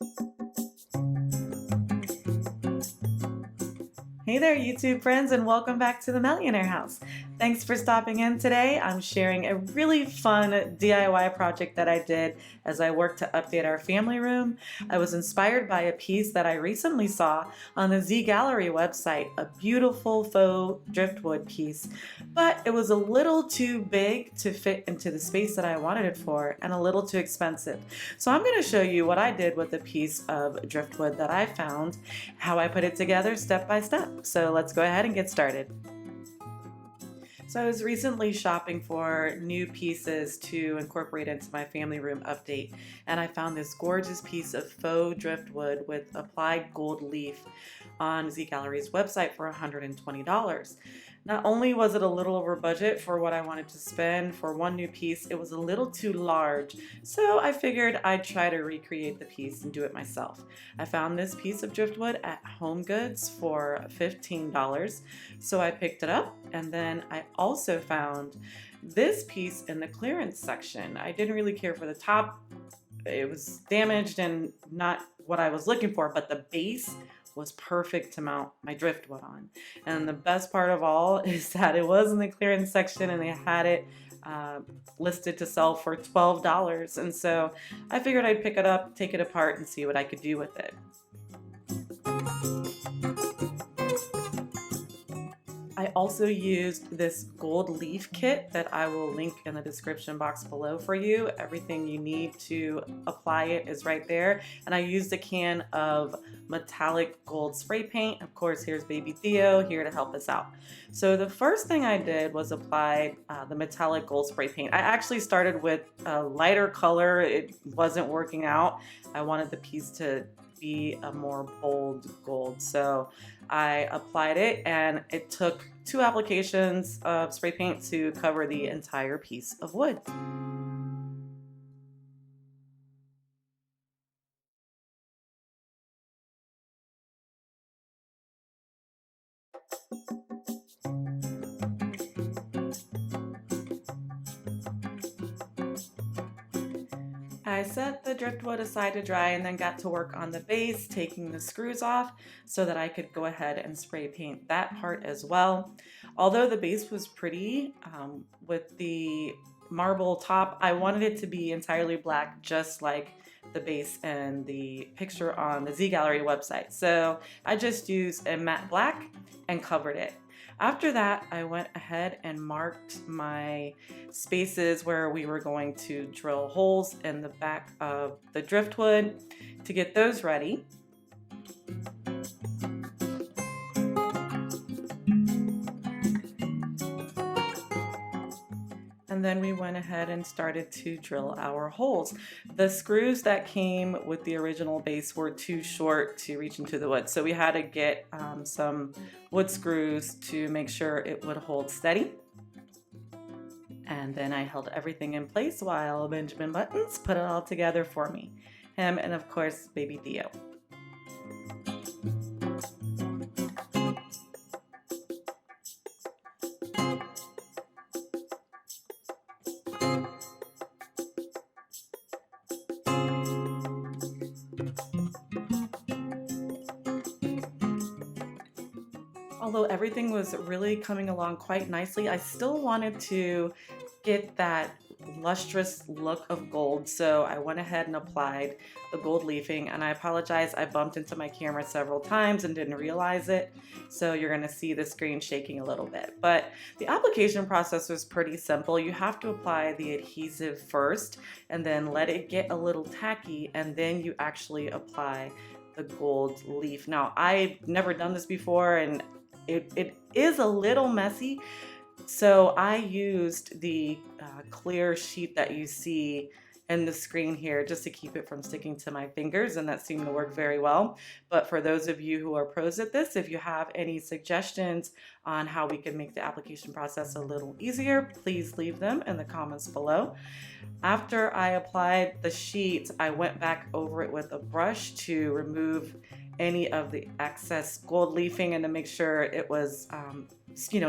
Hey there, YouTube friends, and welcome back to the Millionaire House. Thanks for stopping in today. I'm sharing a really fun DIY project that I did as I worked to update our family room. I was inspired by a piece that I recently saw on the Z Gallerie website, a beautiful faux driftwood piece, but it was a little too big to fit into the space that I wanted it for and a little too expensive. So I'm going to show you what I did with a piece of driftwood that I found, how I put it together step by step. So let's go ahead and get started. So I was recently shopping for new pieces to incorporate into my family room update, and I found this gorgeous piece of faux driftwood with applied gold leaf on Z Gallerie's website for $120. Not only was it a little over budget for what I wanted to spend for one new piece, it was a little too large, so I figured I'd try to recreate the piece and do it myself. I found this piece of driftwood at Homegoods for $15, so I picked it up, and then I also found this piece in the clearance section. I didn't really care for the top. It was damaged and not what I was looking for, but the base was perfect to mount my driftwood on. And the best part of all is that it was in the clearance section and they had it listed to sell for $12. And so I figured I'd pick it up, take it apart, and see what I could do with it. I also used this gold leaf kit that I will link in the description box below for you. Everything you need to apply it is right there. And I used a can of metallic gold spray paint. Of course, here's baby Theo here to help us out. So the first thing I did was apply the metallic gold spray paint. I actually started with a lighter color. It wasn't working out. I wanted the piece to be a more bold gold. So I applied it, and it took 2 applications of spray paint to cover the entire piece of wood. I set the driftwood aside to dry and then got to work on the base, taking the screws off so that I could go ahead and spray paint that part as well. Although the base was pretty with the marble top, I wanted it to be entirely black, just like the base and the picture on the Z Gallerie website. So I just used a matte black and covered it. After that, I went ahead and marked my spaces where we were going to drill holes in the back of the driftwood to get those ready. And then we went ahead and started to drill our holes. The screws that came with the original base were too short to reach into the wood, so we had to get some wood screws to make sure it would hold steady. And then I held everything in place while Benjamin Buttons put it all together for me. Him and of course baby Theo. Although everything was really coming along quite nicely, I still wanted to get that lustrous look of gold, so I went ahead and applied the gold leafing, and I apologize, I bumped into my camera several times and didn't realize it, so you're going to see the screen shaking a little bit. But the application process was pretty simple. You have to apply the adhesive first and then let it get a little tacky, and then you actually apply the gold leaf. Now, I've never done this before, and it is a little messy, so I used the clear sheet that you see in the screen here just to keep it from sticking to my fingers, and that seemed to work very well. But for those of you who are pros at this, if you have any suggestions on how we can make the application process a little easier, please leave them in the comments below. After I applied the sheet, I went back over it with a brush to remove any of the excess gold leafing and to make sure it was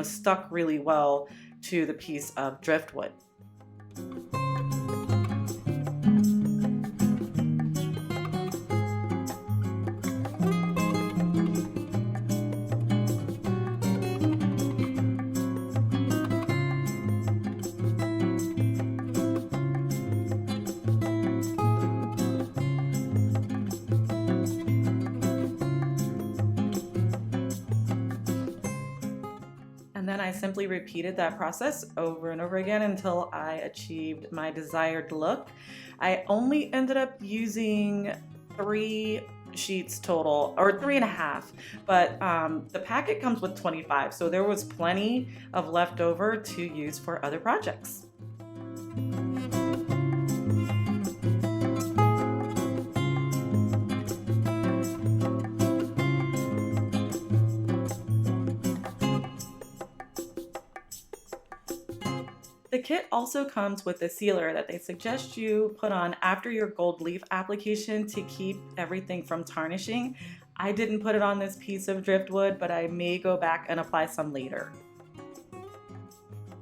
stuck really well to the piece of driftwood. then I simply repeated that process over and over again until I achieved my desired look. I only ended up using 3 sheets total, or 3.5, but the packet comes with 25, so there was plenty of leftover to use for other projects. The kit also comes with a sealer that they suggest you put on after your gold leaf application to keep everything from tarnishing. I didn't put it on this piece of driftwood, but I may go back and apply some later.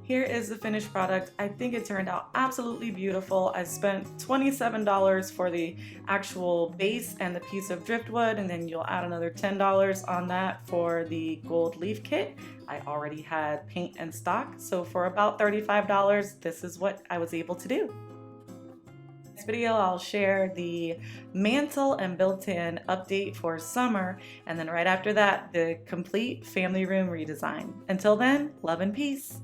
Here is the finished product. I think it turned out absolutely beautiful. I spent $27 for the actual base and the piece of driftwood, and then you'll add another $10 on that for the gold leaf kit. I already had paint in stock, so for about $35, this is what I was able to do. In this video, I'll share the mantle and built-in update for summer, and then right after that, the complete family room redesign. Until then, love and peace.